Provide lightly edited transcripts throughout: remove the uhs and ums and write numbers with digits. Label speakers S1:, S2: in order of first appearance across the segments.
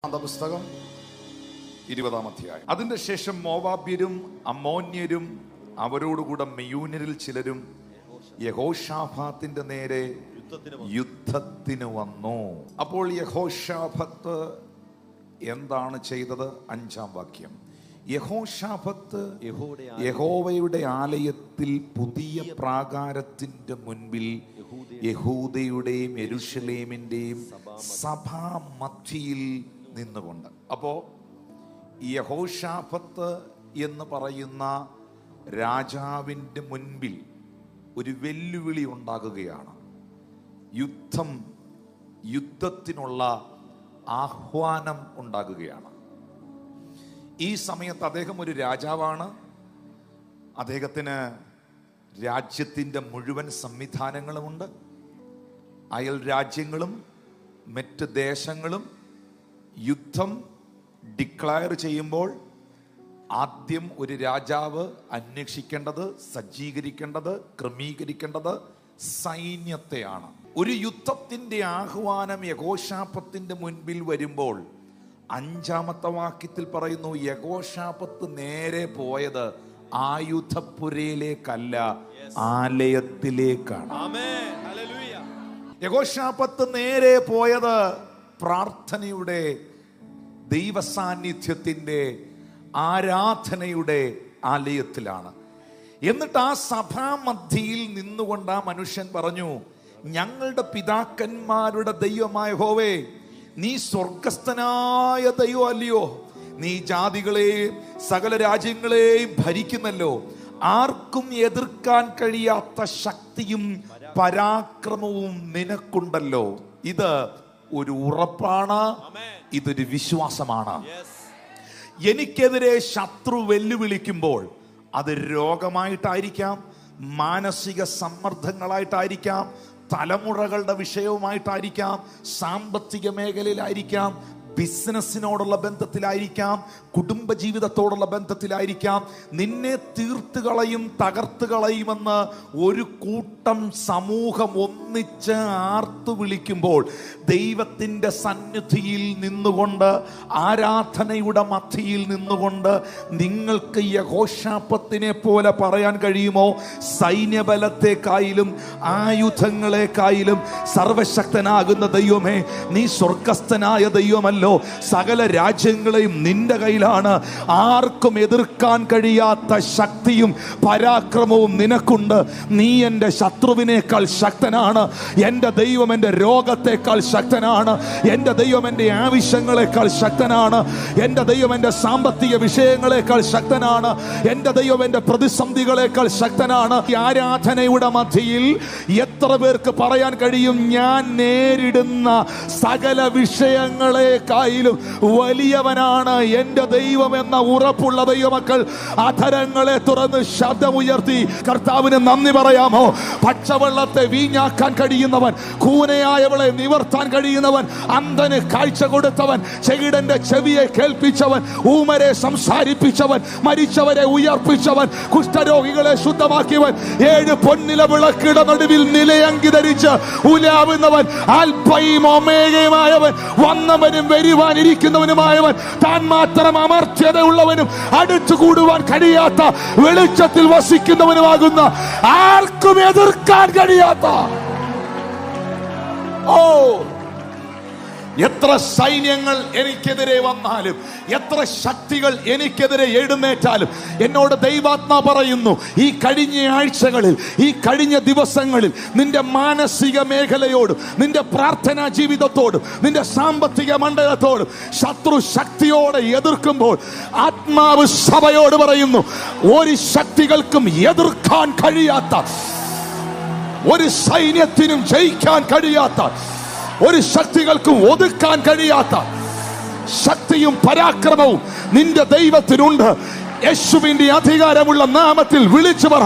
S1: പുസ്തകം 20-ാം അധ്യായം. അതിന്റെ ശേഷം മോവാബ്യരും അമ്മോന്യരും അവരോടുകൂടെ മെയൂന്യരിൽ ചിലരും യഹോശാഫാത്തിന്റെ നേരെ യുദ്ധത്തിന് വന്നു. അപ്പോൾ യഹോശാഫത്ത് എന്താണ് ചെയ്തത്? 5-ാം വാക്യം. യഹോശാഫത്ത് യഹോവയുടെ ആലയത്തിൽ പുതിയ പ്രാകാരത്തിന്റെ മുൻപിൽ യഹൂദയുടെയും യെരൂശലേമിന്റെയും സഭാമധ്യയിൽ നിന്നുകൊണ്ട്. അപ്പോ യഹോശാഫത്ത് എന്ന് പറയുന്ന രാജാവിൻ്റെ മുൻപിൽ ഒരു വെല്ലുവിളി ഉണ്ടാകുകയാണ്. യുദ്ധത്തിനുള്ള ആഹ്വാനം ഉണ്ടാകുകയാണ്. ഈ സമയത്ത് അദ്ദേഹം ഒരു രാജാവാണ്. അദ്ദേഹത്തിന് രാജ്യത്തിൻ്റെ മുഴുവൻ സംവിധാനങ്ങളുമുണ്ട്. അയൽ രാജ്യങ്ങളും മറ്റ് ദേശങ്ങളും യുദ്ധം ഡിക്ലയർ ചെയ്യുമ്പോൾ ആദ്യം ഒരു രാജാവ് അന്വേഷിക്കേണ്ടത്, സജ്ജീകരിക്കേണ്ടത്, ക്രമീകരിക്കേണ്ടത് സൈന്യത്തെയാണ്. ഒരു യുദ്ധത്തിന്റെ ആഹ്വാനം യഹോശാഫത്തിന്റെ മുൻപിൽ വരുമ്പോൾ 5-ാമത്തെ വാക്യത്തിൽ പറയുന്നു, യഹോശാഫത്ത് നേരെ പോയത് ആയുധപ്പുരയിലേക്കല്ല, ആലയത്തിലേക്കാണ്. യഹോശാഫത്ത് നേരെ പോയത് പ്രാർത്ഥനയുടെ, ദൈവസാന്നിധ്യത്തിന്റെ, ആരാധനയുടെ ആലയത്തിലാണ്. എന്നിട്ട് ആ സഭാമധ്യയിൽ നിന്നുകൊണ്ട് ആ മനുഷ്യൻ പറഞ്ഞു, ഞങ്ങളുടെ പിതാക്കന്മാരുടെ ദൈവമായ യഹോവേ, നീ സ്വർഗസ്ഥനായ ദൈവം അല്ലയോ? നീ ജാതികളെയും സകല രാജ്യങ്ങളെയും ഭരിക്കുന്നല്ലോ. ആർക്കും എതിർക്കാൻ കഴിയാത്ത ശക്തിയും പരാക്രമവും നിനക്കുണ്ടല്ലോ. ഇത് ഒരു ഉറപ്പാണ്, ഇതൊരു വിശ്വാസമാണ്. എനിക്കെതിരെ ശത്രു വെല്ലുവിളിക്കുമ്പോൾ അത് രോഗമായിട്ടായിരിക്കാം, മാനസിക സമ്മർദ്ദങ്ങളായിട്ടായിരിക്കാം, തലമുറകളുടെ വിഷയവുമായിട്ടായിരിക്കാം, സാമ്പത്തിക മേഖലയിലായിരിക്കാം, ബിസിനസ്സിനോടുള്ള ബന്ധത്തിലായിരിക്കാം, കുടുംബജീവിതത്തോടുള്ള ബന്ധത്തിലായിരിക്കാം. നിന്നെ തീർത്ത് കളയും, തകർത്ത് കളയുമെന്ന് ഒരു കൂട്ടം സമൂഹം ഒന്നിച്ച് ആർത്തു വിളിക്കുമ്പോൾ ദൈവത്തിൻ്റെ സന്നിധിയിൽ നിന്നുകൊണ്ട്, ആരാധനയുടെ മധ്യയിൽ നിന്നുകൊണ്ട് നിങ്ങൾക്ക് യഹോശാഫത്തിനെ പോലെ പറയാൻ കഴിയുമോ? സൈന്യബലത്തെക്കായാലും ആയുധങ്ങളെക്കായാലും സർവശക്തനാകുന്ന ദൈവമേ, നീ സ്വർഗസ്ഥനായ ദൈവമല്ലോ. സകല രാജ്യങ്ങളെയും നിന്റെ കയ്യിലാണ്. ആർക്കും എതിർക്കാൻ കഴിയാത്ത ശക്തിയും പരാക്രമവും നിനക്കുണ്ട്. നീ എൻ്റെ ശത്രുവിനേക്കാൾ ശക്തനാണ്. എൻ്റെ ദൈവം എൻ്റെ രോഗത്തെക്കാൾ ശക്തനാണ്. എൻ്റെ ദൈവം എൻ്റെ ആവശ്യങ്ങളെക്കാൾ ശക്തനാണ്. എൻ്റെ ദൈവം എൻ്റെ സാമ്പത്തിക വിഷയങ്ങളെക്കാൾ ശക്തനാണ്. എൻ്റെ ദൈവം എൻ്റെ പ്രതിസന്ധികളെക്കാൾ ശക്തനാണ്. ഈ ആരാധനയുടെ മധ്യയിൽ എത്ര പേർക്ക് പറയാൻ കഴിയും, ഞാൻ നേരിടുന്ന സകല വിഷയങ്ങളെക്കാളും വലിയവനാണ് എൻ്റെ ദൈവം എന്ന ഉറപ്പുള്ള ദൈവമക്കൾ അധരങ്ങളെ തുറന്ന് ശബ്ദമുയർത്തി കർത്താവിന് നന്ദി പറയാമോ? പച്ചവെള്ളത്തെ വീഞ്ഞാക്കാൻ കഴിയുന്നവൻ, കൂനയായവളെ നിവർത്താൻ കഴിയുന്നവൻ, അന്ധന് കാഴ്ച കൊടുത്തവൻ, ചെകിടന്റെ ചെവിയെ കേൾപ്പിച്ചവൻ, ഊമരെ സംസാരിപ്പിച്ചവൻ, മരിച്ചവരെ ഉയർപ്പിച്ചവൻ, കുഷ്ഠരോഗികളെ ശുദ്ധമാക്കിയവൻ, 7 പൊന്നില വിളക്കിട നടുവിൽ നിലയങ്കി ധരിച്ച് ഉലാവുന്നവൻ, ആൽഫയും ഒമേഗയുമായവൻ, വന്നവനും വരുവാനിരിക്കുന്നവനുമായവൻ, താൻ മാത്രം അമർത്യത ഉള്ളവനും അടുത്തു കൂടുവാൻ കഴിയാത്ത വെളിച്ചത്തിൽ വസിക്കുന്നവനുമാകുന്ന, ആർക്കും എതിർക്കാൻ കഴിയാത്ത, എത്ര സൈന്യങ്ങൾ എനിക്കെതിരെ വന്നാലും, എത്ര ശക്തികൾ എനിക്കെതിരെ എഴുന്നേറ്റാലും, എന്നോട് ദൈവാത്മാ പറയുന്നു, ഈ കഴിഞ്ഞ ആഴ്ചകളിൽ, ഈ കഴിഞ്ഞ ദിവസങ്ങളിൽ നിന്റെ മാനസിക മേഖലയോടും, നിന്റെ പ്രാർത്ഥനാ ജീവിതത്തോടും, നിന്റെ സാമ്പത്തിക മണ്ഡലത്തോടും ശത്രു ശക്തിയോടെ എതിർക്കുമ്പോൾ ആത്മാവ് സഭയോട് പറയുന്നു, ഒരു ശക്തികൾക്കും എതിർക്കാൻ കഴിയാത്ത, ഒരു സൈന്യത്തിനും ജയിക്കാൻ കഴിയാത്ത, ഒരു ശക്തികൾക്കും ഒതുക്കാൻ കഴിയാത്ത ശക്തിയും പരാക്രമവും നിന്റെ ദൈവത്തിനുണ്ട്. യേശുവിന്റെ അധികാരമുള്ള നാമത്തിൽ വിളിച്ചു പറ,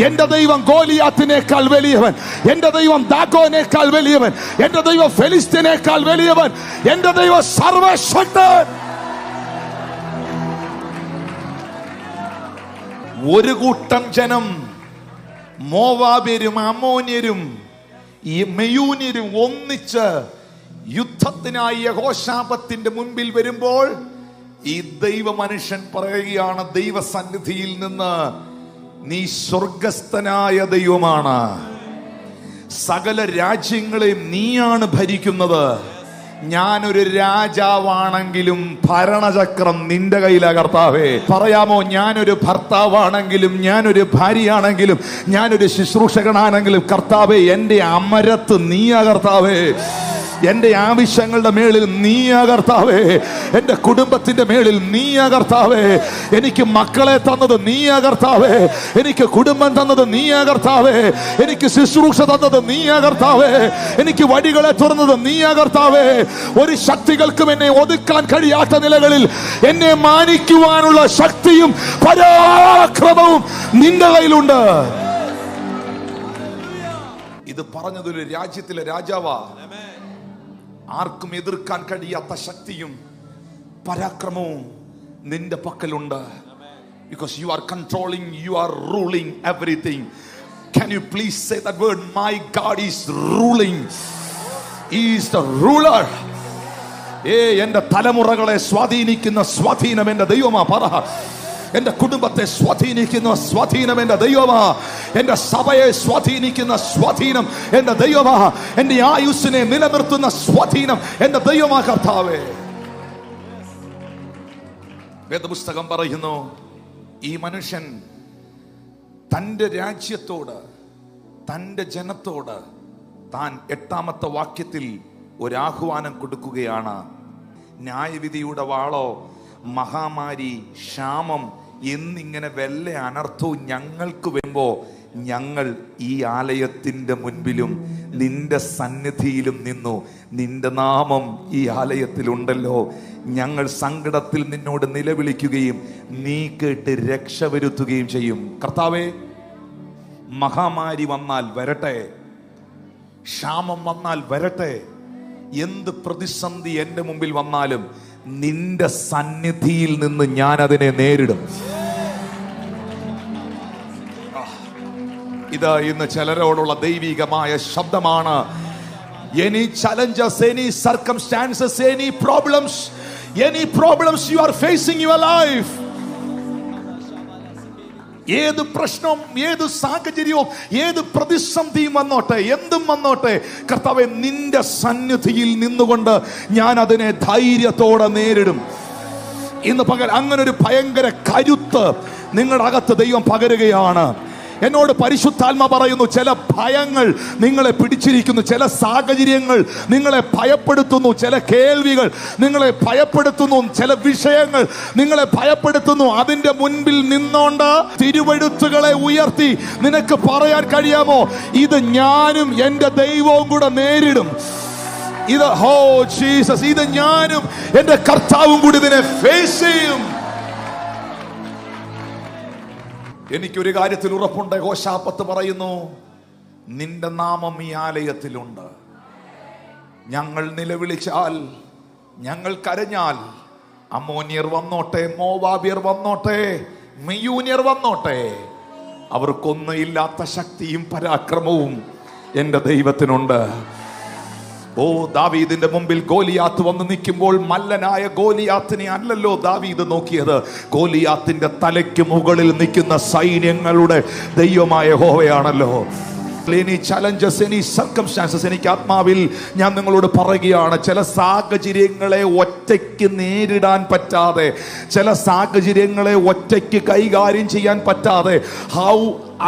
S1: എന്റെ ദൈവം ഗോലിയാത്തിനേക്കാൾ വലിയവൻ, എന്റെ ദൈവം ദാഗോനേക്കാൾ വലിയവൻ, എന്റെ ദൈവം ഫെലിസ്തീനേക്കാൾ വലിയവൻ, എന്റെ ദൈവം സർവശക്തൻ. ഒരു കൂട്ടം ജനം, മോവാബ്യരും അമ്മോന്യരും ഈ മെയൂന്യരും ഒന്നിച്ച് യുദ്ധത്തിനായി യഹോശാഫത്തിന്റെ മുൻപിൽ വരുമ്പോൾ ഈ ദൈവ മനുഷ്യൻ പറയുകയാണ്, ദൈവസന്നിധിയിൽ നിന്ന്, നീ സ്വർഗസ്ഥനായ ദൈവമാണ്, സകല രാജ്യങ്ങളെയും നീയാണ് ഭരിക്കുന്നത്. ഞാനൊരു രാജാവാണെങ്കിലും ഭരണചക്രം നിന്റെ കയ്യിലാ കർത്താവേ. പറയാമോ, ഞാനൊരു ഭർത്താവാണെങ്കിലും, ഞാനൊരു ഭാര്യയാണെങ്കിലും, ഞാനൊരു ശുശ്രൂഷകനാണെങ്കിലും, കർത്താവേ എന്റെ അമരത്ത് നീയാ കർത്താവേ. എന്റെ ആവശ്യങ്ങളുടെ മേളിൽ നീയാ കർത്താവേ. എന്റെ കുടുംബത്തിന്റെ മേളിൽ നീയാ കർത്താവേ. എനിക്ക് മക്കളെ തന്നത് നീയാ കർത്താവേ. എനിക്ക് കുടുംബം തന്നത് നീയാ കർത്താവേ. എനിക്ക് ശുശ്രൂഷ തന്നത് നീയാ കർത്താവേ. എനിക്ക് വഴികളെ തുറന്നത് നീയാ കർത്താവേ. ഒരു ശക്തികൾക്കും എന്നെ ഒതുക്കാൻ കഴിയാത്ത നിലകളിൽ എന്നെ മാനിക്കുവാനുള്ള ശക്തിയും പരാക്രമവും നിന്റെ കയ്യിലുണ്ട്. ഇത് പറഞ്ഞതൊരു രാജ്യത്തിലെ രാജാവാ. ആർക്കും എതിർക്കാൻ കഴിയാത്ത ശക്തിയും പരാക്രമവും നിന്റെ പക്കലുണ്ട്. Because you are controlling, you are ruling everything. Can you please say that word? My God is ruling. He is the ruler. എന്റെ തലമുറകളെ സ്വാധീനിക്കുന്ന സ്വാധീനം എന്റെ ദൈവമാ. പറ, എന്റെ കുടുംബത്തെ സ്വാധീനിക്കുന്ന സ്വാധീനം എന്റെ ദൈവമാ. എന്റെ സഭയെ സ്വാധീനിക്കുന്ന സ്വാധീനം എന്റെ ദൈവമാ. എന്റെ ആയുസ്സിനെ നിലനിർത്തുന്ന സ്വാധീനം എന്റെ ദൈവമാ കർത്താവേ. വേദപുസ്തകം പറയുന്നു, ഈ മനുഷ്യൻ തന്റെ രാജ്യത്തോട്, തന്റെ ജനത്തോട് താൻ 8ാമത്തെ വാക്യത്തിൽ ഒരാഹ്വാനം കൊടുക്കുകയാണ്. ന്യായവിധിയുടെ വാളോ, മഹാമാരി, ക്ഷാമം എന്നിങ്ങനെ വല്ല അനർത്ഥവും ഞങ്ങൾക്ക് വരുമ്പോ ഞങ്ങൾ ഈ ആലയത്തിന്റെ മുൻപിലും നിന്റെ സന്നിധിയിലും നിന്നു. നിന്റെ നാമം ഈ ആലയത്തിലുണ്ടല്ലോ. ഞങ്ങൾ സങ്കടത്തിൽ നിന്നോട് നിലവിളിക്കുകയും നീ കേട്ട് രക്ഷ വരുത്തുകയും ചെയ്യും. കർത്താവേ, മഹാമാരി വന്നാൽ വരട്ടെ, ക്ഷാമം വന്നാൽ വരട്ടെ, എന്ത് പ്രതിസന്ധി എൻ്റെ മുമ്പിൽ വന്നാലും നിന്റെ സന്നിധിയിൽ നിന്ന് ഞാൻ അതിനെ നേരിടും. ഇത് ഇന്ന് ചിലരോടുള്ള ദൈവികമായ ശബ്ദമാണ്. Any challenges, any circumstances, any problems you are facing in your life, ഏത് പ്രശ്നവും, ഏത് സാഹചര്യവും, ഏത് പ്രതിസന്ധിയും വന്നോട്ടെ, എന്തും വന്നോട്ടെ, കർത്താവേ നിന്റെ സന്നിധിയിൽ നിന്നുകൊണ്ട് ഞാൻ അതിനെ ധൈര്യത്തോടെ നേരിടും. ഇന്ന് പകൽ അങ്ങനെ ഒരു ഭയങ്കര കരുത്ത് നിങ്ങളുടെ അകത്ത് ദൈവം പകരുകയാണ്. എന്നോട് പരിശുദ്ധാത്മ പറയുന്നു, ചില ഭയങ്ങൾ നിങ്ങളെ പിടിച്ചിരിക്കുന്നു, ചില സാഹചര്യങ്ങൾ നിങ്ങളെ ഭയപ്പെടുത്തുന്നു, ചില കേൾവികൾ നിങ്ങളെ ഭയപ്പെടുത്തുന്നു, ചില വിഷയങ്ങൾ നിങ്ങളെ ഭയപ്പെടുത്തുന്നു. അതിന്റെ മുൻപിൽ നിന്നോണ്ട് തിരുവെഴുത്തുകളെ ഉയർത്തി നിനക്ക് പറയാൻ കഴിയാമോ, ഇത് ഞാനും എന്റെ ദൈവവും കൂടെ നേരിടും. ഇത് ജീസസ്, ഇത് ഞാനും എന്റെ കർത്താവും കൂടി ഇതിനെ ഫേസ് ചെയ്യും. എനിക്കൊരു കാര്യത്തിൽ ഉറപ്പുണ്ട്. യഹോശാഫത്ത് പറയുന്നു, നിന്റെ നാമം ഈ ആലയത്തിലുണ്ട്. ഞങ്ങൾ നിലവിളിച്ചാൽ, ഞങ്ങൾ കരഞ്ഞാൽ, അമ്മോന്യർ വന്നോട്ടെ, മോവാബിയർ വന്നോട്ടെ, മെയൂന്യർ വന്നോട്ടെ, അവർക്കൊന്നും ഇല്ലാത്ത ശക്തിയും പരാക്രമവും എൻ്റെ ദൈവത്തിനുണ്ട്. ഓ, ദാവീദിന്റെ മുമ്പിൽ ഗോലിയാത്ത് വന്ന് നിൽക്കുമ്പോൾ മല്ലനായ ഗോലിയാത്തിനെ അല്ലല്ലോ ദാവീദ് നോക്കിയത്. ഗോലിയാത്തിന്റെ തലയ്ക്ക് മുകളിൽ നിൽക്കുന്ന സൈന്യങ്ങളുടെ ദൈവമായ യഹോവയാണല്ലോ. Any challenges, any circumstances, എനിക്ക് ആത്മാവിൽ ഞാൻ നിങ്ങളോട് പറയുകയാണ്, ചില സാഹചര്യങ്ങളെ ഒറ്റയ്ക്ക് നേരിടാൻ പറ്റാതെ, ചില സാഹചര്യങ്ങളെ ഒറ്റയ്ക്ക് കൈകാര്യം ചെയ്യാൻ പറ്റാതെ, how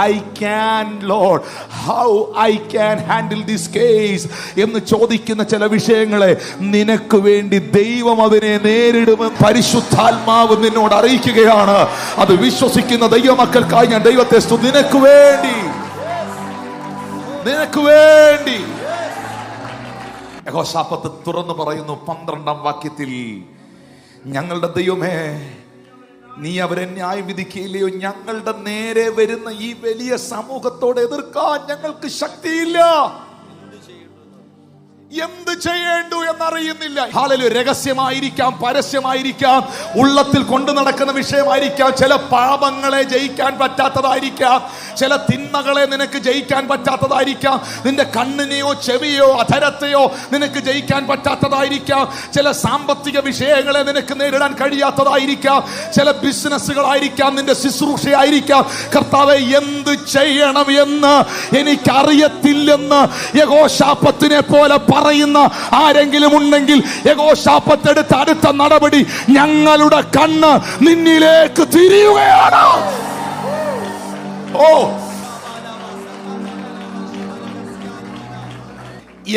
S1: I can Lord, how I can handle this case എന്ന് ചോദിക്കുന്ന ചില വിഷയങ്ങളെ നിനക്ക് വേണ്ടി ദൈവം അതിനെ നേരിടുമെന്ന് പരിശുദ്ധാത്മാവ് നിന്നോട് അറിയിക്കുകയാണ്. അത് വിശ്വസിക്കുന്ന ദൈവമക്കൾക്കായി ഞാൻ ദൈവത്തെ നിനക്ക് വേണ്ടി യഹോശാഫത്ത് തുറന്നു പറയുന്നു 12ാം വാക്യത്തിൽ, ഞങ്ങളുടെ ദൈവമേ, നീ അവരെ ന്യായം വിധിക്കുകയില്ലയോ? ഞങ്ങളുടെ നേരെ വരുന്ന ഈ വലിയ സമൂഹത്തോട് എതിർക്കാൻ ഞങ്ങൾക്ക് ശക്തിയില്ല. എന്ത് ചെയ്യേണ്ടു എന്നറിയുന്നില്ല. ഹല്ലേലൂയ. രഹസ്യമായിരിക്കാം, പരസ്യമായിരിക്കാം, ഉള്ളത്തിൽ കൊണ്ടു നടക്കുന്ന വിഷയമായിരിക്കാം, ചില പാപങ്ങളെ ജയിക്കാൻ പറ്റാത്തതായിരിക്കാം, ചില തിന്മകളെ നിനക്ക് ജയിക്കാൻ പറ്റാത്തതായിരിക്കാം, നിന്റെ കണ്ണിനെയോ ചെവിയോ അധരത്തെയോ നിനക്ക് ജയിക്കാൻ പറ്റാത്തതായിരിക്കാം, ചില സാമ്പത്തിക വിഷയങ്ങളെ നിനക്ക് നേരിടാൻ കഴിയാത്തതായിരിക്കാം, ചില ബിസിനസ്സുകളായിരിക്കാം, നിന്റെ ശുശ്രൂഷയായിരിക്കാം. കർത്താവേ, എന്ത് ചെയ്യണം എന്ന് എനിക്കറിയത്തില്ലെന്ന് യഹോശാഫാത്തിനെ പോലെ പറയുന്ന ആരെങ്കിലും ഉണ്ടെങ്കിൽ, യഹോശാഫാത്ത് എടുത്ത അടുത്ത നടപടി, ഞങ്ങളുടെ കണ്ണ് നിന്നിലേക്ക് തിരിയുകയാണ്. ഓ,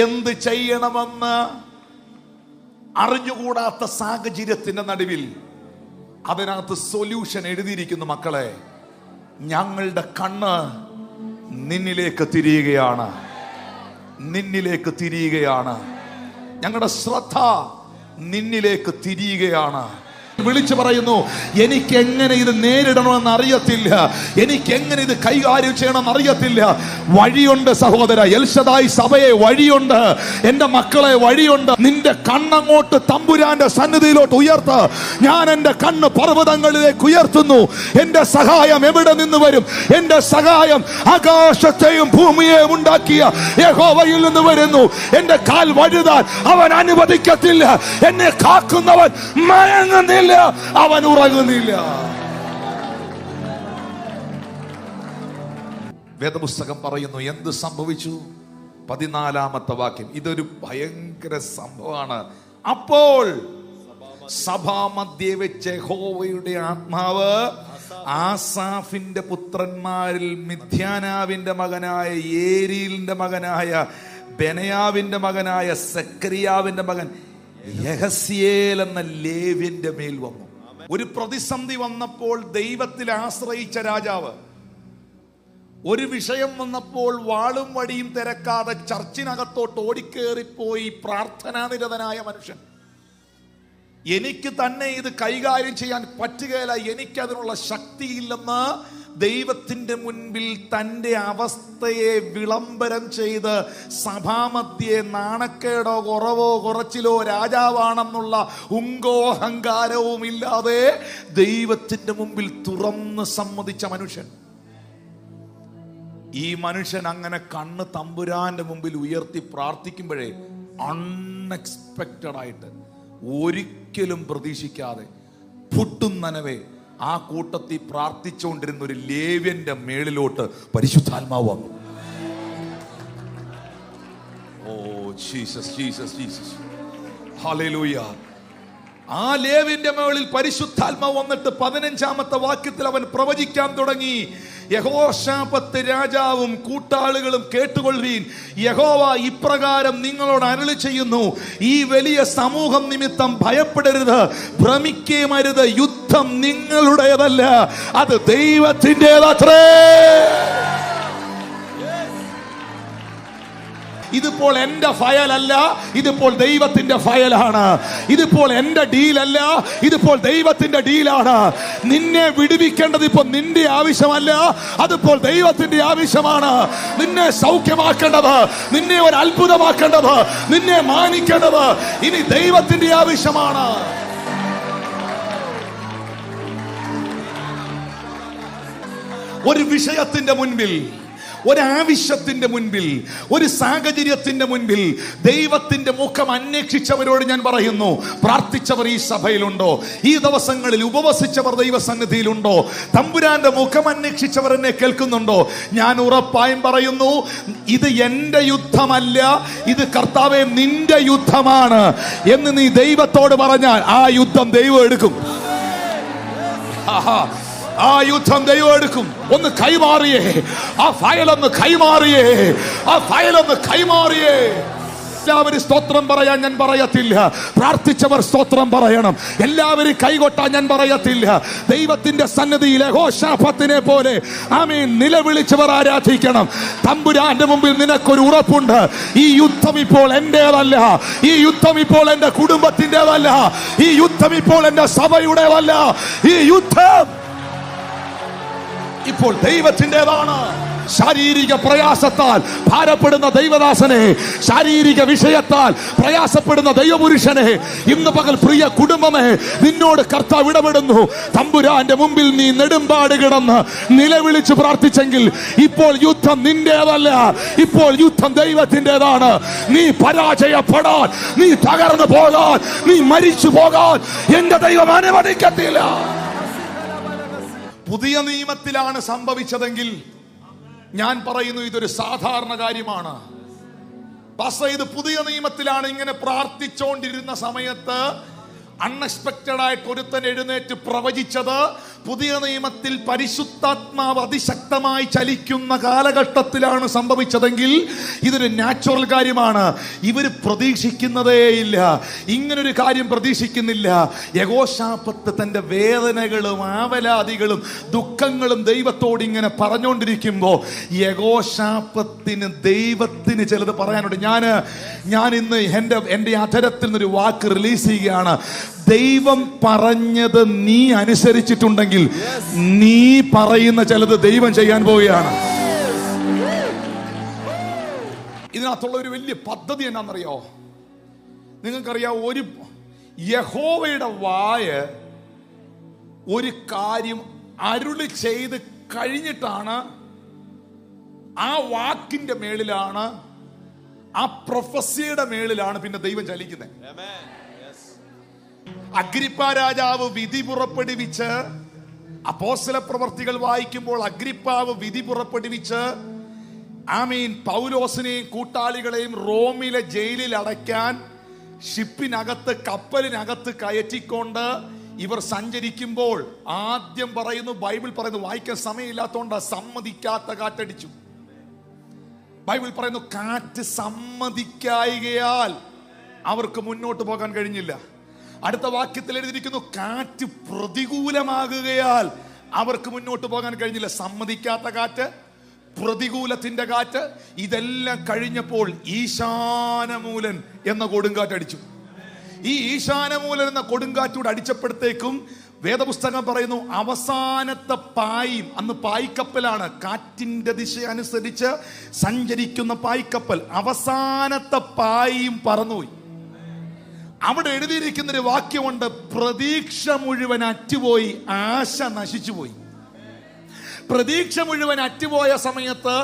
S1: എന്ത് ചെയ്യണമെന്ന് അറിഞ്ഞുകൂടാത്ത സാഹചര്യത്തിന്റെ നടുവിൽ അതിനകത്ത് സൊല്യൂഷൻ എഴുതിയിരിക്കുന്നു. മക്കളെ, ഞങ്ങളുടെ കണ്ണ് നിന്നിലേക്ക് തിരിയുകയാണ്, നിന്നിലേക്ക് തിരിയുകയാണ്, ഞങ്ങളുടെ ശ്രദ്ധ നിന്നിലേക്ക് തിരിയുകയാണ്. വിളിച്ചു പറയുന്നു, എനിക്ക് എങ്ങനെ ഇത് നേരിടണമെന്ന് അറിയത്തില്ല, എനിക്ക് എങ്ങനെ ഇത് കൈകാര്യം ചെയ്യണമെന്ന് അറിയത്തില്ല. വഴിയുണ്ട് സഹോദര. എൽശദായ് സഭയെ വഴിയുണ്ട്, എന്റെ മക്കളെ വഴിയുണ്ട്. നിന്റെ കണ്ണങ്ങോട്ട് തമ്പുരാന്റെ സന്നിധിയിലോട്ട് ഉയർത്ത്. ഞാൻ എന്റെ കണ്ണ് പർവ്വതങ്ങളിലേക്ക് ഉയർത്തുന്നു. എന്റെ സഹായം എവിടെ നിന്ന് വരും? എന്റെ സഹായം ആകാശത്തെയും ഭൂമിയെയും ഉണ്ടാക്കിയ യഹോവയിൽ നിന്ന് വരുന്നു. എന്റെ കാൽ വഴുതാൻ അവൻ അനുവദിക്കത്തില്ല. എന്നെ കാക്കുന്നവൻ മയങ്ങുന്നില്ല, അവൻ ഉറങ്ങുന്നില്ല. വേദപുസ്തകം പറയുന്നു എന്ത് സംഭവിച്ചു? 14-ാമത്തെ വാക്യം. ഇതൊരു ഭയങ്കര സംഭവമാണ്. അപ്പോൾ സഭാമധ്യേ വെച്ച് യഹോവയുടെ ആത്മാവ് ആസാഫിന്റെ പുത്രന്മാരിൽ മിദ്യാനാവിന്റെ മകനായ ഏരീലിന്റെ മകനായ ബെനയാവിന്റെ മകനായ സെക്കരിയാവിന്റെ മകൻ യഹസ്യേൽ എന്ന ലേവ്യന്റെ മേൽ വന്നു. ഒരു പ്രതിസന്ധി വന്നപ്പോൾ ദൈവത്തിൽ ആശ്രയിച്ച രാജാവ്, ഒരു വിഷയം വന്നപ്പോൾ വാളും വടിയും തിരക്കാതെ ചർച്ചിനകത്തോട്ട് ഓടിക്കേറിപ്പോയി പ്രാർത്ഥനാനിരതനായ മനുഷ്യൻ. എനിക്ക് തന്നെ ഇത് കൈകാര്യം ചെയ്യാൻ പറ്റുകയില്ല, എനിക്കതിനുള്ള ശക്തിയില്ലെന്ന് ദൈവത്തിന്റെ മുൻപിൽ തൻ്റെ അവസ്ഥയെ വിളംബരം ചെയ്ത് സഭാമധ്യേ നാണക്കേടോ കുറവോ കുറച്ചിലോ രാജാവാണെന്നുള്ള ഉങ്കോ അഹങ്കാരവും ഇല്ലാതെ ദൈവത്തിന്റെ മുമ്പിൽ തുറന്ന് സമ്മതിച്ച മനുഷ്യൻ. ഈ മനുഷ്യൻ അങ്ങനെ കണ്ണ് തമ്പുരാന്റെ മുമ്പിൽ ഉയർത്തി പ്രാർത്ഥിക്കുമ്പോഴേ അൺഎക്സ്പെക്റ്റഡ് ആയിട്ട്, ഒരിക്കലും പ്രതീക്ഷിക്കാതെ പൊട്ടുന്നനവേ ആ കൂട്ടത്തിൽ പ്രാർത്ഥിച്ചുകൊണ്ടിരുന്ന ഒരു ലേവ്യന്റെ മേളിലോട്ട് പരിശുദ്ധാത്മാവ് വന്നു. Oh Jesus, Jesus, Jesus, hallelujah. ആ ലേവ്യന്റെ മേളിൽ പരിശുദ്ധാത്മാവ് വന്നിട്ട് 15-ാമത്തെ വാക്യത്തിൽ അവൻ പ്രവചിക്കാൻ തുടങ്ങി. യഹോശാഫാത്ത് രാജാവും കൂട്ടാളികളും കേട്ടുകൊള്ളുവീൻ, യഹോവ ഇപ്രകാരം നിങ്ങളോട് അരുളി ചെയ്യുന്നു, ഈ വലിയ സമൂഹം നിമിത്തം ഭയപ്പെടരുത്, ഭ്രമിക്കേമരുത്. യുദ്ധം നിങ്ങളുടേതല്ല, അത് ദൈവത്തിൻ്റെതത്രേ. ഇതിപ്പോൾ എന്റെ ഫയലല്ല, ഇതിപ്പോൾ ദൈവത്തിന്റെ ഫയലാണ്. ഇതിപ്പോൾ എന്റെ ഡീലല്ല, ഇതിപ്പോൾ ദൈവത്തിന്റെ ഡീലാണ്. നിന്നെ വിടുവിക്കേണ്ടത് ഇപ്പോൾ നിന്റെ ആവശ്യമല്ല, അതിപ്പോൾ ദൈവത്തിന്റെ ആവശ്യമാണ്. നിന്നെ സൗഖ്യമാക്കേണ്ടത്, നിന്നെ ഒരു അത്ഭുതമാക്കേണ്ടത്, നിന്നെ മാനിക്കേണ്ടത് ഇനി ദൈവത്തിന്റെ ആവശ്യമാണ്. ഒരു വിഷയത്തിന്റെ മുൻപിൽ, ഒരാവശ്യത്തിന്റെ മുൻപിൽ, ഒരു സാഹചര്യത്തിന്റെ മുൻപിൽ ദൈവത്തിന്റെ മുഖം അന്വേഷിച്ചവരോട് ഞാൻ പറയുന്നു, പ്രാർത്ഥിച്ചവർ ഈ സഭയിലുണ്ടോ? ഈ ദിവസങ്ങളിൽ ഉപവസിച്ചവർ ദൈവസന്നിധിയിലുണ്ടോ? തമ്പുരാന്റെ മുഖം അന്വേഷിച്ചവർ എന്നെ കേൾക്കുന്നുണ്ടോ? ഞാൻ ഉറപ്പായും പറയുന്നു, ഇത് എന്റെ യുദ്ധമല്ല, ഇത് കർത്താവേ നിന്റെ യുദ്ധമാണ് എന്ന് നീ ദൈവത്തോട് പറഞ്ഞാൽ ആ യുദ്ധം ദൈവം എടുക്കും. ആ യുദ്ധം ദൈവം എടുക്കും. ഒന്ന് കൈമാറിയേ, ആ ഫയലൊന്ന് കൈമാറിയേ, ആ ഫയലൊന്ന് കൈമാറിയേ. എല്ലാവരും സ്തോത്രം പറയാൻ ഞാൻ പറയത്തില്ല, പ്രാർത്ഥിച്ചവർ സ്തോത്രം പറയണം. എല്ലാവരും കൈകൊട്ടാൻ ഞാൻ പറയത്തില്ല. ദൈവത്തിന്റെ സന്നിധിയിൽ യഹോശാഫാത്തിനെ പോലെ ആമേൻ നിലവിളിച്ചവർ ആരാധിക്കണം. തമ്പുരാന്റെ മുമ്പിൽ നിനക്കൊരു ഉറപ്പുണ്ട്, ഈ യുദ്ധം ഇപ്പോൾ എന്റേതല്ല, ഈ യുദ്ധം ഇപ്പോൾ എന്റെ കുടുംബത്തിൻ്റെതല്ല, ഈ യുദ്ധം ഇപ്പോൾ എന്റെ സഭയുടേതല്ല, ഈ യുദ്ധം ഇപ്പോൾ ദൈവത്തിൻ്റെതാണ്. ശാരീരിക പ്രയാസത്താൽ ഭാരപ്പെടുന്ന ദൈവദാസനെ, ശാരീരിക വിഷയത്താൽ പ്രയാസപ്പെടുന്ന ദൈവപുരുഷനെ, ഇന്ന് പകൽ പ്രിയ കുടുംബമേ, നിന്നോട് കർത്താവ് ഇടപെടുന്നു. തമ്പുരാന്റെ മുമ്പിൽ നീ നെടുമ്പാട് കിടന്ന് നിലവിളിച്ച് പ്രാർത്ഥിച്ചെങ്കിൽ ഇപ്പോൾ യുദ്ധം നിന്റേതല്ല, ഇപ്പോൾ യുദ്ധം ദൈവത്തിൻ്റെതാണ്. നീ പരാജയപ്പെടാൻ, നീ തകർന്നു പോകാൻ, നീ മരിച്ചു പോകാൻ എന്റെ ദൈവം അനുവദിക്കത്തില്ല. പുതിയ നിയമത്തിലാണ് സംഭവിച്ചതെങ്കിൽ ഞാൻ പറയുന്നു ഇതൊരു സാധാരണ കാര്യമാണ്. പക്ഷേ ഇത് പുതിയ നിയമത്തിലാണ്. ഇങ്ങനെ പ്രാർത്ഥിച്ചുകൊണ്ടിരുന്ന സമയത്ത് അൺഎക്സ്പെക്റ്റഡ് ആയിട്ട് ഒരുത്തൻ എഴുന്നേറ്റ് പ്രവചിച്ചത് പുതിയ നിയമത്തിൽ പരിശുദ്ധാത്മാവ് അതിശക്തമായി ചലിക്കുന്ന കാലഘട്ടത്തിലാണ് സംഭവിച്ചതെങ്കിൽ ഇതൊരു നാച്ചുറൽ കാര്യമാണ്. ഇവര് പ്രതീക്ഷിക്കുന്നതേയില്ല, ഇങ്ങനൊരു കാര്യം പ്രതീക്ഷിക്കുന്നില്ല. യഹോശാഫത്ത് തന്റെ വേദനകളും ആവലാതികളും ദുഃഖങ്ങളും ദൈവത്തോട് ഇങ്ങനെ പറഞ്ഞുകൊണ്ടിരിക്കുമ്പോൾ യഹോശാഫത്തിന് ദൈവത്തിന് ചിലത് പറയാനുണ്ട്. ഞാൻ ഇന്ന് എൻ്റെ അധരത്തിൽ നിന്നൊരു വാക്ക് റിലീസ് ചെയ്യുകയാണ്. ദൈവം പറഞ്ഞത് നീ അനുസരിച്ചിട്ടുണ്ടെങ്കിൽ നീ പറയുന്ന ചിലത് ദൈവം ചെയ്യാൻ പോവുകയാണ്. ഇതിനകത്തുള്ള ഒരു വലിയ പദ്ധതി എന്നാണെന്നറിയോ? നിങ്ങൾക്കറിയാം, ഒരു യഹോവയുടെ വായ ഒരു കാര്യം അരുളി ചെയ്ത് കഴിഞ്ഞിട്ടാണ് ആ വാക്കിന്റെ മേളിലാണ്, ആ പ്രൊഫസിയുടെ മേളിലാണ് പിന്നെ ദൈവം ചലിക്കുന്നത്. അഗ്രിപ്പ രാജാവ് വിധി പുറപ്പെടുവിച്ച്, അപ്പോസ്തല പ്രവർത്തികൾ വായിക്കുമ്പോൾ അഗ്രിപ്പാവ് വിധി പുറപ്പെടുവിച്ച് പൗലോസിനെയും കൂട്ടാളികളെയും റോമിലെ ജയിലിൽ അടയ്ക്കാൻ ഷിപ്പിനകത്ത്, കപ്പലിനകത്ത് കയറ്റിക്കൊണ്ട് ഇവർ സഞ്ചരിക്കുമ്പോൾ ആദ്യം പറയുന്നു, ബൈബിൾ പറയുന്നു, വായിക്കാൻ സമയമില്ലാത്തതുകൊണ്ട് സമ്മതിക്കാത്ത കാറ്റടിച്ചു. ബൈബിൾ പറയുന്നു കാറ്റ് സമ്മതിക്കായികയാൽ അവർക്ക് മുന്നോട്ട് പോകാൻ കഴിഞ്ഞില്ല. അടുത്ത വാക്യത്തിൽ എഴുതിയിരിക്കുന്നു കാറ്റ് പ്രതികൂലമാകുകയാൽ അവർക്ക് മുന്നോട്ട് പോകാൻ കഴിഞ്ഞില്ല. സമ്മതിക്കാത്ത കാറ്റ്, പ്രതികൂലത്തിന്റെ കാറ്റ്, ഇതെല്ലാം കഴിഞ്ഞപ്പോൾ ഈശാനമൂലൻ എന്ന കൊടുങ്കാറ്റടിച്ചു. ഈ ഈശാനമൂലൻ എന്ന കൊടുങ്കാറ്റൂടെ അടിച്ചപ്പോഴത്തേക്കും വേദപുസ്തകം പറയുന്നു അവസാനത്തെ പായും, അന്ന് പായ്ക്കപ്പലാണ്, കാറ്റിന്റെ ദിശ അനുസരിച്ച് സഞ്ചരിക്കുന്ന പായ്ക്കപ്പൽ, അവസാനത്തെ പായും പറന്നുപോയി. അവിടെ എഴുതിയിരിക്കുന്നൊരു വാക്യമുണ്ട്, പ്രതീക്ഷ മുഴുവൻ അറ്റുപോയി, ആശ നശിച്ചുപോയി. പ്രതീക്ഷ മുഴുവൻ അറ്റുപോയ സമയത്ത്,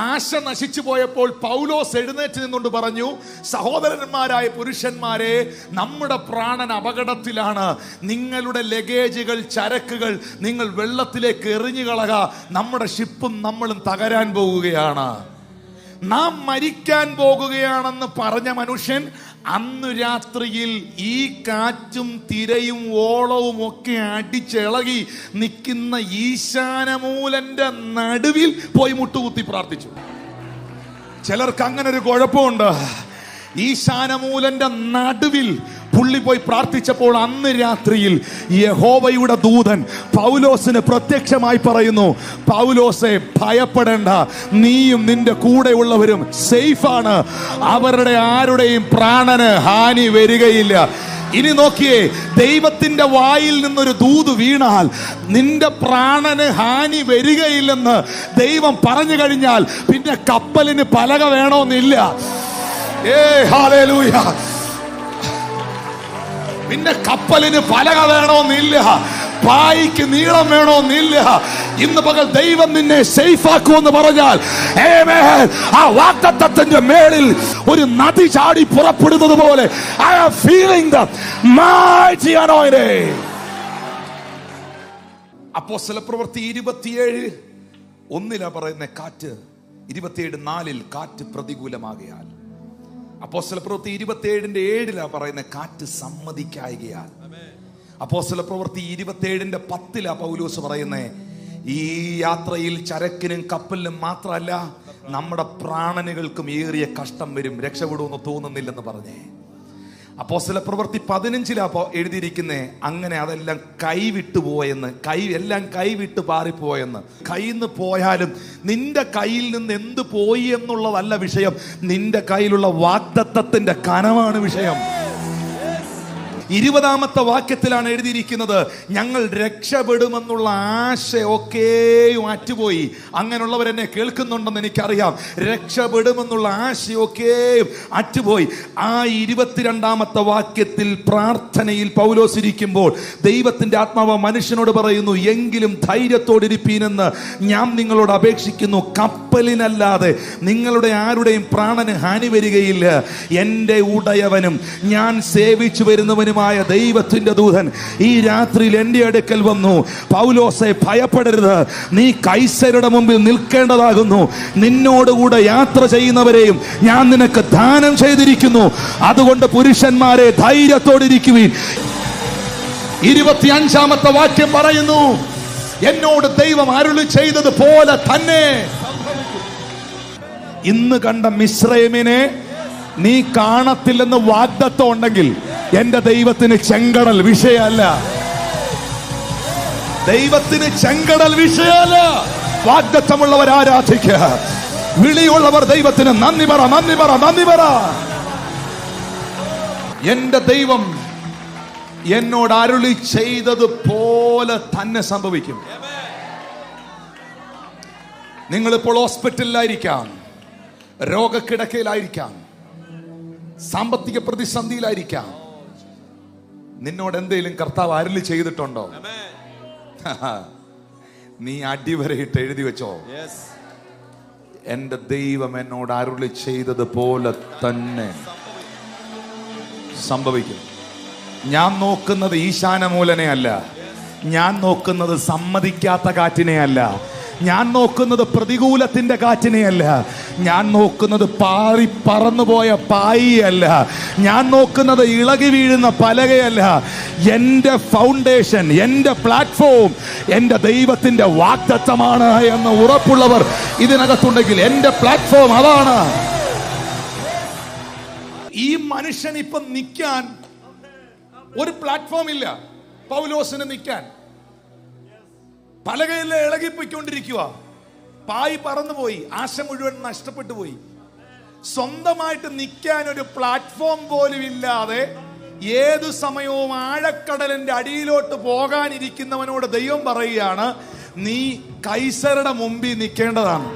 S1: ആശ നശിച്ചു പോയപ്പോൾ പൗലോസ് എഴുന്നേറ്റ് നിന്നുകൊണ്ട് പറഞ്ഞു, സഹോദരന്മാരായ പുരുഷന്മാരെ, നമ്മുടെ പ്രാണൻ അപകടത്തിലാണ്. നിങ്ങളുടെ ലഗേജുകൾ, ചരക്കുകൾ നിങ്ങൾ വെള്ളത്തിലേക്ക് എറിഞ്ഞു കളക. നമ്മുടെ ഷിപ്പും നമ്മളും തകരാൻ പോകുകയാണ്. നാം മരിക്കാൻ പോകുകയാണെന്ന് പറഞ്ഞ മനുഷ്യൻ അന്ന് രാത്രിയിൽ ഈ കാറ്റും തിരയും ഓളവും ഒക്കെ അടിച്ചിളകി നിൽക്കുന്ന ഈശാനമൂലന്റെ നടുവിൽ പോയി മുട്ടുകുത്തി പ്രാർത്ഥിച്ചു. ചിലർക്ക് അങ്ങനെ ഒരു കുഴപ്പമുണ്ട്. ഈശാനമൂലന്റെ നടുവിൽ പുള്ളി പോയി പ്രാർത്ഥിച്ചപ്പോൾ അന്ന് രാത്രിയിൽ യഹോവയുടെ ദൂതൻ പൗലോസിന് പ്രത്യക്ഷമായി പറയുന്നു, പൗലോസെ ഭയപ്പെടേണ്ട, നീയും നിന്റെ കൂടെയുള്ളവരും സേഫാണ്, അവരുടെ ആരുടെയും പ്രാണന് ഹാനി വരികയില്ല. ഇനി നോക്കിയേ, ദൈവത്തിന്റെ വായിൽ നിന്നൊരു ദൂത് വീണാൽ നിന്റെ പ്രാണന് ഹാനി വരികയില്ലെന്ന് ദൈവം പറഞ്ഞു കഴിഞ്ഞാൽ പിന്നെ കപ്പലിന് പലക വേണമെന്നില്ല. ഹല്ലേലൂയ. പിന്നെ കപ്പലിന് പലക വേണമെന്നില്ല, പായ്ക്ക് നീളം വേണമെന്നില്ല. ഇന്ന് പകൽ ദൈവം നിന്നെ സേഫ് ആക്കുമെന്ന് പറഞ്ഞാൽ ആ വാഗ്ദത്തത്തിന്റെ മേളിൽ ഒരു നദി ചാടി പുറപ്പെടുന്നത് പോലെ I am feeling the mighty anointing. അപ്പോസ്തലപ്രവൃത്തി 27:1 പറയുന്ന കാറ്റ്, 27:4 കാറ്റ് പ്രതികൂലമാകയാൽ. അപ്പോസ്തലപ്രവൃത്തി 27:7 പറയുന്ന കാറ്റ് സമ്മതിക്കായികയാൽ. അപ്പോസ്തലപ്രവൃത്തി 27:10 പൗലോസ് പറയുന്നേ, ഈ യാത്രയിൽ ചരക്കിനും കപ്പലിനും മാത്രമല്ല നമ്മുടെ പ്രാണനുകൾക്കും ഏറിയ കഷ്ടം വരും, രക്ഷപ്പെടുമെന്ന് തോന്നുന്നില്ലെന്ന് പറഞ്ഞേ. അപ്പോസ്തലപ്രവൃത്തി 15 എഴുതിയിരിക്കുന്നേ, അങ്ങനെ അതെല്ലാം കൈവിട്ടു പോയെന്ന്, എല്ലാം കൈവിട്ട് പാറിപ്പോയെന്ന്. കയ്യിൽ നിന്ന് പോയാലും നിന്റെ കയ്യിൽ നിന്ന് എന്ത് പോയി എന്നുള്ളതല്ല വിഷയം, നിന്റെ കയ്യിലുള്ള വാഗ്ദത്തത്തിന്റെ കനമാണ് വിഷയം. 20ാമത്തെ വാക്യത്തിലാണ് എഴുതിയിരിക്കുന്നത്, ഞങ്ങൾ രക്ഷപ്പെടുമെന്നുള്ള ആശയൊക്കെയും അറ്റുപോയി. അങ്ങനെയുള്ളവരെന്നെ കേൾക്കുന്നുണ്ടെന്ന് എനിക്കറിയാം. രക്ഷപ്പെടുമെന്നുള്ള ആശയൊക്കെയും അറ്റുപോയി. ആ 22ാമത്തെ വാക്യത്തിൽ പ്രാർത്ഥനയിൽ പൗലോസ് ഇരിക്കുമ്പോൾ ദൈവത്തിന്റെ ആത്മാവ് മനുഷ്യനോട് പറയുന്നു, എങ്കിലും ധൈര്യത്തോടിരിപ്പീനെന്ന് ഞാൻ നിങ്ങളോട് അപേക്ഷിക്കുന്നു. കപ്പലിനല്ലാതെ നിങ്ങളുടെ ആരുടെയും പ്രാണന് ഹാനി വരികയില്ല. എൻ്റെ ഉടയവനും ഞാൻ സേവിച്ചു വരുന്നവനുമായ ദൈവത്തിന്റെ ദൂതൻ ഈ രാത്രിയിൽ എൻ്റെ അടുക്കൽ വന്നു. പൗലോസെ, ഭയപ്പെടരുത്, നീ കൈസരുടെ മുമ്പിൽ നിൽക്കേണ്ടതാകുന്നു. നിന്നോടുകൂടെ യാത്ര ചെയ്യുന്നവരെയും ഞാൻ നിനക്ക് ദാനം ചെയ്തിരിക്കുന്നു. അതുകൊണ്ട് പുരുഷന്മാരെ, ധൈര്യത്തോടിരിക്കുവിൻ. 25ാമത്തെ വാക്യം പറയുന്നു, എന്നോട് ദൈവം അരുളി ചെയ്തതുപോലെ തന്നെ ഇന്ന് കണ്ട മിസ്രൈമിനെ നീ കാണത്തില്ലെന്ന് വാഗ്ദത്തം ഉണ്ടെങ്കിൽ എന്റെ ദൈവത്തിന് ചെങ്കടൽ വിഷയമല്ല. ദൈവത്തിന് ചെങ്കടൽ വിഷയമല്ല. വാഗ്ദത്തമുള്ളവർ ആരാധിക്കുക. വിളിയുള്ളവർ ദൈവത്തിന് നന്ദി പറ, നന്ദി പറ, നന്ദി പറ. എന്റെ ദൈവം എന്നോട് അരുളി ചെയ്തതുപോലെ തന്നെ സംഭവിക്കും. നിങ്ങളിപ്പോൾ ഹോസ്പിറ്റലിലായിരിക്കാം, രോഗക്കിടക്കയിലായിരിക്കാം, സാമ്പത്തിക പ്രതിസന്ധിയിലായിരിക്കാം. നിന്നോട് എന്തെങ്കിലും കർത്താവ് അരുളി ചെയ്തിട്ടുണ്ടോ? നീ അടിവരയിട്ട് എഴുതി വെച്ചോ, എന്റെ ദൈവം എന്നോട് അരുളി ചെയ്തതുപോലെ തന്നെ സംഭവിക്കും. ഞാൻ നോക്കുന്നത് ഈശാനമൂലനെ അല്ല, ഞാൻ നോക്കുന്നത് സമ്മതിക്കാത്ത കാറ്റിനെ അല്ല, ഞാൻ നോക്കുന്നത് പ്രതികൂലത്തിന്റെ കാറ്റിനെയല്ല, ഞാൻ നോക്കുന്നത് പാറി പറന്നുപോയ പായിയല്ല, ഞാൻ നോക്കുന്നത് ഇളകി വീഴുന്ന പലകയല്ല. എൻ്റെ ഫൗണ്ടേഷൻ, എൻ്റെ പ്ലാറ്റ്ഫോം എൻ്റെ ദൈവത്തിന്റെ വാഗ്ദത്തമാണ് എന്ന് ഉറപ്പുള്ളവർ ഇതിനകത്തുണ്ടെങ്കിൽ എൻ്റെ പ്ലാറ്റ്ഫോം അതാണ്. ഈ മനുഷ്യൻ ഇപ്പം നിൽക്കാൻ ഒരു പ്ലാറ്റ്ഫോം ഇല്ല. പൗലോസിന് നിൽക്കാൻ പലകയിലെ ഇളകിപ്പോയിക്കൊണ്ടിരിക്കുക, പായി പറന്നുപോയി, ആശ മുഴുവൻ നഷ്ടപ്പെട്ടു പോയി. സ്വന്തമായിട്ട് നിൽക്കാൻ ഒരു പ്ലാറ്റ്ഫോം പോലും ഇല്ലാതെ ഏതു സമയവും ആഴക്കടലിന്റെ അടിയിലോട്ട് പോകാനിരിക്കുന്നവനോട് ദൈവം പറയുകയാണ്, നീ കൈസരുടെ മുമ്പിൽ നിൽക്കേണ്ടതാണ്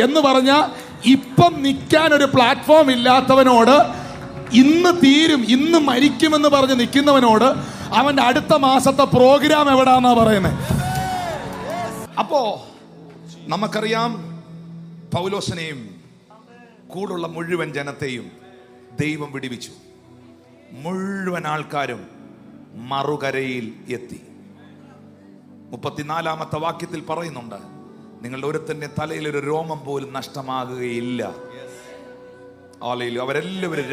S1: എന്ന് പറഞ്ഞ, ഇപ്പം നിൽക്കാൻ ഒരു പ്ലാറ്റ്ഫോം ഇല്ലാത്തവനോട്, ഇന്ന് തീരും, ഇന്ന് മരിക്കുമെന്ന് പറഞ്ഞ് നിൽക്കുന്നവനോട് അവന്റെ അടുത്ത മാസത്തെ പ്രോഗ്രാം എവിടാന്നാ പറയുന്നത്. അപ്പോ നമുക്കറിയാം, പൗലോസിനെയും കൂടുള്ള മുഴുവൻ ജനത്തെയും ദൈവം വിടുവിച്ചു. മുഴുവൻ ആൾക്കാരും മറുകരയിൽ എത്തി. 34ാമത്തെ വാക്യത്തിൽ പറയുന്നുണ്ട്, നിങ്ങളുടെ ഒരുത്തന്റെ തലയിൽ ഒരു രോമം പോലും നഷ്ടമാകുകയില്ല. അവരെല്ലാവരും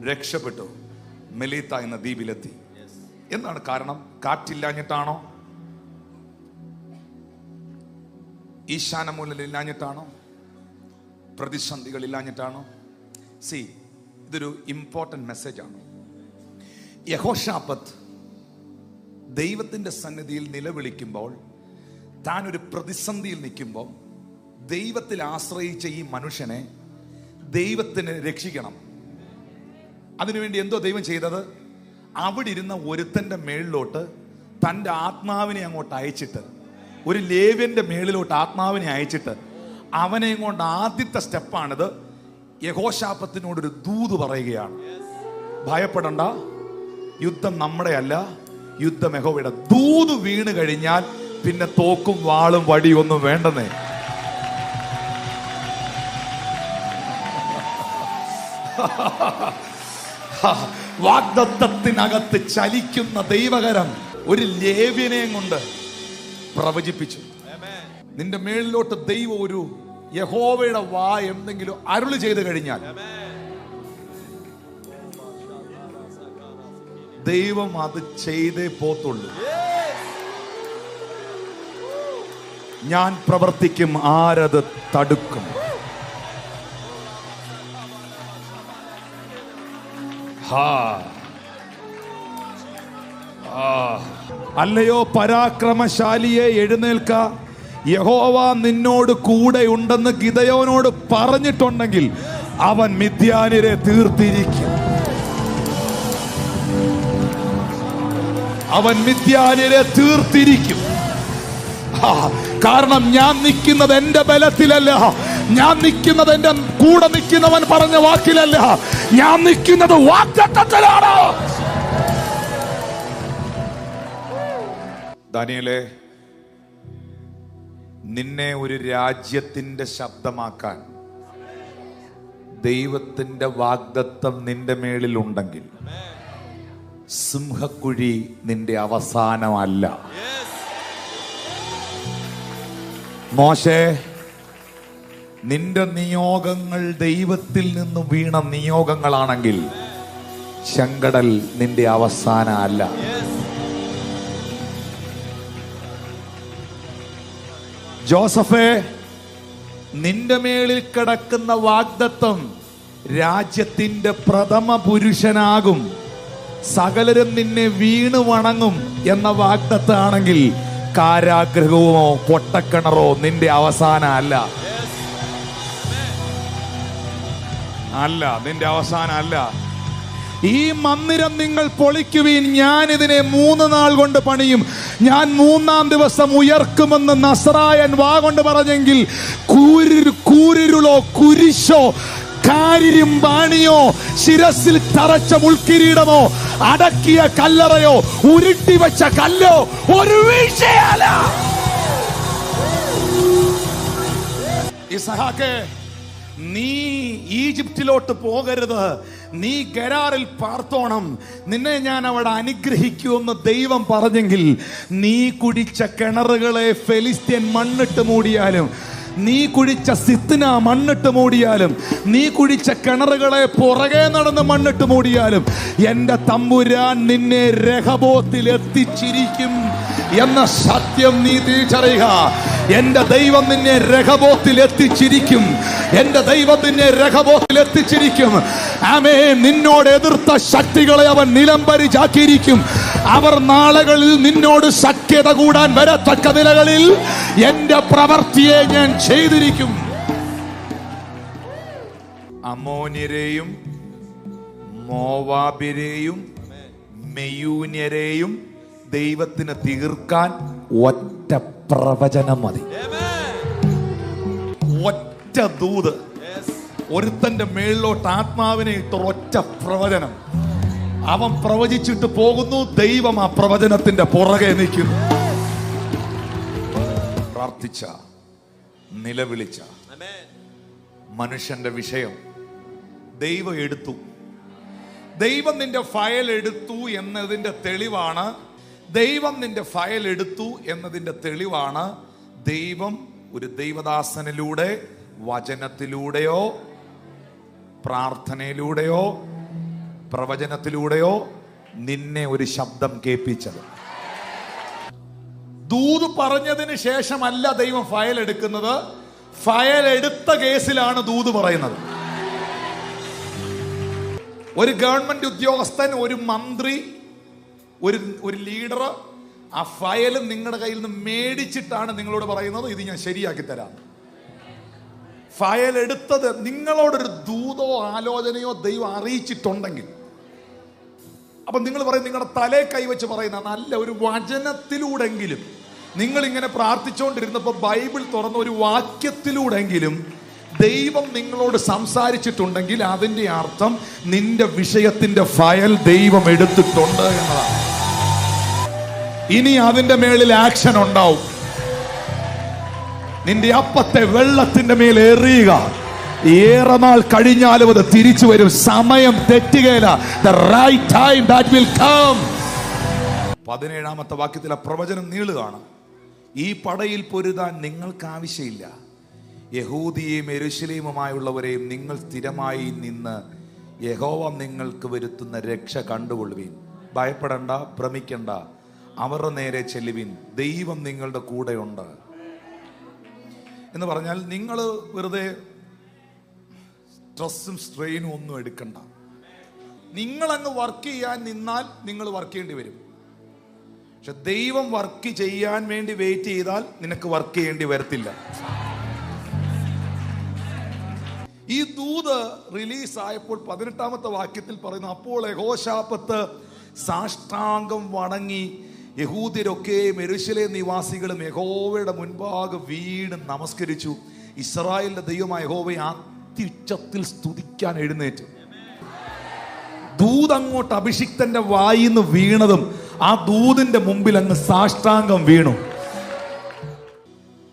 S1: രക്ഷപ്പെട്ടു മെലീത്ത എന്ന ദ്വീപിലെത്തി. എന്താണ് കാരണം? കാറ്റില്ലാഞ്ഞിട്ടാണോ? ഈശാനമൂലയില്ലാഞ്ഞിട്ടാണോ? പ്രതിസന്ധികളില്ലാഞ്ഞിട്ടാണോ? ഇതൊരു ഇമ്പോർട്ടന്റ് മെസ്സേജാണ്. യഹോശാഫത്ത് ദൈവത്തിന്റെ സന്നിധിയിൽ നിലവിളിക്കുമ്പോൾ, താൻ ഒരു പ്രതിസന്ധിയിൽ നിൽക്കുമ്പോൾ, ദൈവത്തിൽ ആശ്രയിച്ച ഈ മനുഷ്യനെ ദൈവത്തിന് രക്ഷിക്കണം. അതിനുവേണ്ടി എന്തോ ദൈവം ചെയ്തത്? അവിടെ ഇരുന്ന ഒരുത്തന്റെ മേളിലോട്ട് തൻ്റെ ആത്മാവിനെ അങ്ങോട്ട് അയച്ചിട്ട്, ഒരു ലേവ്യന്റെ മേളിലോട്ട് ആത്മാവിനെ അയച്ചിട്ട്, അവനെ കൊണ്ട് ആദ്യത്തെ സ്റ്റെപ്പാണിത്. യഹോശാഫത്തിനോടൊരു ദൂത് പറയുകയാണ്, ഭയപ്പെടണ്ട, യുദ്ധം നമ്മുടെ അല്ല, യുദ്ധം യഹോവയുടെ. ദൂത് വീണ് കഴിഞ്ഞാൽ പിന്നെ തോക്കും വാളും വടിയും ഒന്നും വേണ്ടെന്നേ. വാഗ്ദത്തത്തിനകത്ത് ചലിക്കുന്ന ദൈവകരം ഒരു ലേവ്യനെയും കൊണ്ട് പ്രവചിപ്പിച്ചു. നിന്റെ മേളിലോട്ട് ദൈവം ഒരു യഹോവയുടെ എന്തെങ്കിലും അരുളി ചെയ്തു കഴിഞ്ഞാൽ ദൈവം അത് ചെയ്തേ പോത്തുള്ളൂ. ഞാൻ പ്രവർത്തിക്കും, ആരത് തടുക്കും? അല്ലയോ പരാക്രമശാലിയെ, എഴുന്നേൽക്ക, യഹോവ നിന്നോട് കൂടെ ഉണ്ടെന്ന് ഗിദെയോനോട് പറഞ്ഞിട്ടുണ്ടെങ്കിൽ അവൻ മിദ്യാന്യരെ തീർത്തിരിക്കും. അവൻ മിദ്യാന്യരെ തീർത്തിരിക്കും. കാരണം ഞാൻ നിൽക്കുന്നത് എന്റെ ബലത്തിലല്ല, ഞാൻ നിൽക്കുന്നത് എന്റെ കൂടെ നിൽക്കുന്നവൻ പറഞ്ഞ വാക്കിലല്ല, ഞാൻ നിൽക്കുന്നത് വാഗ്ദത്തത്തിലാണ്. ദാനിയേലേ, നിന്നെ ഒരു രാജ്യത്തിന്റെ ശബ്ദമാക്കാൻ ദൈവത്തിന്റെ വാഗ്ദത്തം നിന്റെ മേളിൽ ഉണ്ടെങ്കിൽ സിംഹക്കുഴി നിന്റെ അവസാനമല്ല. മോശേ, നിന്റെ നിയോഗങ്ങൾ ദൈവത്തിൽ നിന്ന് വീണ നിയോഗങ്ങളാണെങ്കിൽ ചെങ്കടൽ നിന്റെ അവസാനമല്ല. ജോസഫേ, നിന്റെ മേളിൽ കിടക്കുന്ന വാഗ്ദത്തം രാജ്യത്തിന്റെ പ്രഥമ പുരുഷനാകും, സകലരും നിന്നെ വീണു വണങ്ങും എന്ന വാഗ്ദത്താണെങ്കിൽ കാരാഗ്രഹമോ പൊട്ടക്കിണറോ നിന്റെ അവസാനം അല്ല. നിന്റെ അവസാനം അല്ല. ഈ മന്ദിരം നിങ്ങൾ പൊളിക്കുവീൻ, ഞാൻ ഇതിനെ 3 നാൾ കൊണ്ട് പണിയും, ഞാൻ 3-ാം ദിവസം ഉയർക്കുമെന്ന് നസറായൻ വാ കൊണ്ട് പറഞ്ഞെങ്കിൽ കൂരിരുളോ കുരിശോ കാരിരും ബാണിയോ ശിരസിൽ തറച്ച മുൾക്കിരീടമോ അടക്കിയ കല്ലറയോ ഉരുട്ടി വെച്ച കല്ലോ ഒരു വീഴ്ചയല്ല. ഇസ്ഹാക്കേ, നീ ഈജിപ്തിലോട്ട് പോകരുത്, നീ ഗരാറിൽ പാർത്തോണം, നിന്നെ ഞാൻ അവിടെ അനുഗ്രഹിക്കുമെന്ന് ദൈവം പറഞ്ഞെങ്കിൽ നീ കുടിച്ച കിണറുകളെ ഫെലിസ്ത്യൻ മണ്ണിട്ട് മൂടിയാലും, നീ കുഴിച്ച സിത്ന മണ്ണിട്ട് മൂടിയാലും, നീ കുഴിച്ച കിണറുകളെ പുറകെ നടന്ന് മണ്ണിട്ട് മൂടിയാലും, എന്റെ തമ്പുരാൻ നിന്നെ രഹബോത്തിൽ എത്തിച്ചിരിക്കും എന്ന സത്യം നീ തിരിച്ചറിയുക. എന്റെ ദൈവം നിന്നെ രഹബോത്തിൽ എത്തിച്ചിരിക്കും, എന്റെ ദൈവം നിന്നെ രഹബോത്തിൽ എത്തിച്ചിരിക്കും. ആമേൻ. നിന്നോട് എതിർത്ത ശക്തികളെ അവൻ നിലംപരിചാക്കിയിരിക്കും. അവർ നാളുകളിൽ നിന്നോട് സഖ്യത കൂടാൻ വരത്തക്ക നിലകളിൽ എന്റെ പ്രവൃത്തിയെ ഞാൻ ചെയ്തിരിക്കും. അമ്മോന്യരെയും മോവാബിരെയും മെയൂന്യരെയും ദൈവത്തിന് തീർക്കാൻ ഒറ്റ പ്രവചനം മതി, ഒറ്റ ദൂത്. ഒരുത്തന്റെ മേളിലോട്ട് ആത്മാവിനെ ഇട്ട ഒറ്റ പ്രവചനം, അവൻ പ്രവചിച്ചിട്ട് പോകുന്നു, ദൈവം ആ പ്രവചനത്തിന്റെ പുറകെ നിൽക്കുന്നു. പ്രാർത്ഥിച്ച, നിലവിളിച്ച മനുഷ്യന്റെ വിഷയം ദൈവം എടുത്തു. ദൈവം നിന്റെ ഫയൽ എടുത്തു എന്നതിന്റെ തെളിവാണ്, ദൈവം നിന്റെ ഫയൽ എടുത്തു എന്നതിന്റെ തെളിവാണ് ദൈവം ഒരു ദൈവദാസനിലൂടെ, വചനത്തിലൂടെയോ പ്രാർത്ഥനയിലൂടെയോ പ്രവചനത്തിലൂടെയോ നിന്നെ ഒരു ശബ്ദം കേൾപ്പിച്ചത്. ദൂത് പറഞ്ഞതിന് ശേഷമല്ല ദൈവം ഫയൽ എടുക്കുന്നത്, ഫയൽ എടുത്ത കേസിലാണ് ദൂത് പറയുന്നത്. ഒരു ഗവൺമെന്റ് ഉദ്യോഗസ്ഥൻ, ഒരു മന്ത്രി, ഒരു ലീഡർ ആ ഫയൽ നിങ്ങളുടെ കയ്യിൽ നിന്ന് മേടിച്ചിട്ടാണ് നിങ്ങളോട് പറയുന്നത്, ഇത് ഞാൻ ശരിയാക്കി തരാം. ഫയൽ എടുത്തത് നിങ്ങളോടൊരു ദൂതോ ആലോചനയോ ദൈവം അറിയിച്ചിട്ടുണ്ടെങ്കിൽ, അപ്പൊ നിങ്ങൾ പറയും നിങ്ങളുടെ തലേ കൈവച്ച് പറയുന്ന നല്ല ഒരു വചനത്തിലൂടെങ്കിലും, നിങ്ങൾ ഇങ്ങനെ പ്രാർത്ഥിച്ചുകൊണ്ടിരുന്നപ്പോൾ ബൈബിൾ തുറന്ന ഒരു വാക്യത്തിലൂടെങ്കിലും ദൈവം നിങ്ങളോട് സംസാരിച്ചിട്ടുണ്ടെങ്കിൽ അതിന്റെ അർത്ഥം നിന്റെ വിഷയത്തിന്റെ ഫയൽ ദൈവം എടുത്തിട്ടുണ്ട് എന്നതാണ്. ഇനി അതിന്റെ മേളിൽ ആക്ഷൻ ഉണ്ടാവും. നിന്റെ അപ്പത്തെ വെള്ളത്തിന്റെ മേൽ എറിയുക, ഏറെ നാൾ കഴിഞ്ഞാലും അത് തിരിച്ചു വരും. സമയം തെറ്റുകയില്ല. The right time that will come. 17-ാമത്തെ വാക്യത്തിൽ ആ പ്രവചനം നീളുകയാണ്. ഈ പടയിൽ പൊരുതാൻ നിങ്ങൾക്ക് ആവശ്യമില്ല, യഹൂദിയെയും യെരൂശലേമുമായുള്ളവരെയും നിങ്ങൾ സ്ഥിരമായി നിന്ന് യഹോവ നിങ്ങൾക്ക് വരുത്തുന്ന രക്ഷ കണ്ടുകൊള്ളുവിൻ. ഭയപ്പെടണ്ട, ഭ്രമിക്കണ്ട, അവരുടെ നേരെ ചെല്ലുവിൻ, ദൈവം നിങ്ങളുടെ കൂടെയുണ്ട് എന്ന് പറഞ്ഞാൽ നിങ്ങൾ വെറുതെ സ്ട്രെസ്സും സ്ട്രെയിനും ഒന്നും എടുക്കണ്ട. നിങ്ങൾ അങ്ങ് വർക്ക് ചെയ്യാൻ നിന്നാൽ നിങ്ങൾ വർക്ക് ചെയ്യേണ്ടി വരും. പക്ഷെ ദൈവം വർക്ക് ചെയ്യാൻ വേണ്ടി വെയിറ്റ് ചെയ്താൽ നിനക്ക് വർക്ക് ചെയ്യേണ്ടി വരത്തില്ല. ഈ ദൂത് റിലീസായപ്പോൾ 18-ാമത്തെ വാക്യത്തിൽ പറയുന്നു, അപ്പോൾ യഹോശാഫാത്ത് സാഷ്ടാംഗം വണങ്ങി യഹൂദ്യരൊക്കെ യെരൂശലേം നിവാസികളും യഹോവയുടെ മുൻപാകെ വീണ് നമസ്കരിച്ചു. ഇസ്രായേലിന്റെ ദൈവമായ യഹോവയെ അത്യുച്ചത്തിൽ സ്തുതിക്കാൻ എഴുന്നേറ്റു. ദൂത് അങ്ങോട്ട് അഭിഷിക്തന്റെ വായിന്ന് വീണതും ആ ദൂതിന്റെ മുമ്പിൽ അങ്ങ് സാഷ്ടാംഗം വീണു.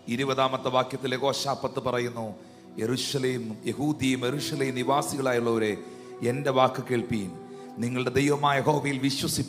S1: 20-ാമത്തെ വാക്യത്തിൽ യഹോശാഫാത്ത് പറയുന്നു, യെരൂശലേം യഹൂദിയും യെരൂശലേം നിവാസികളായുള്ളവരെ, എന്റെ വാക്ക് കേൾപ്പീൻ, നിങ്ങളുടെ ദൈവമായ യഹോവയിൽ വിശ്വസിപ്പീൻ.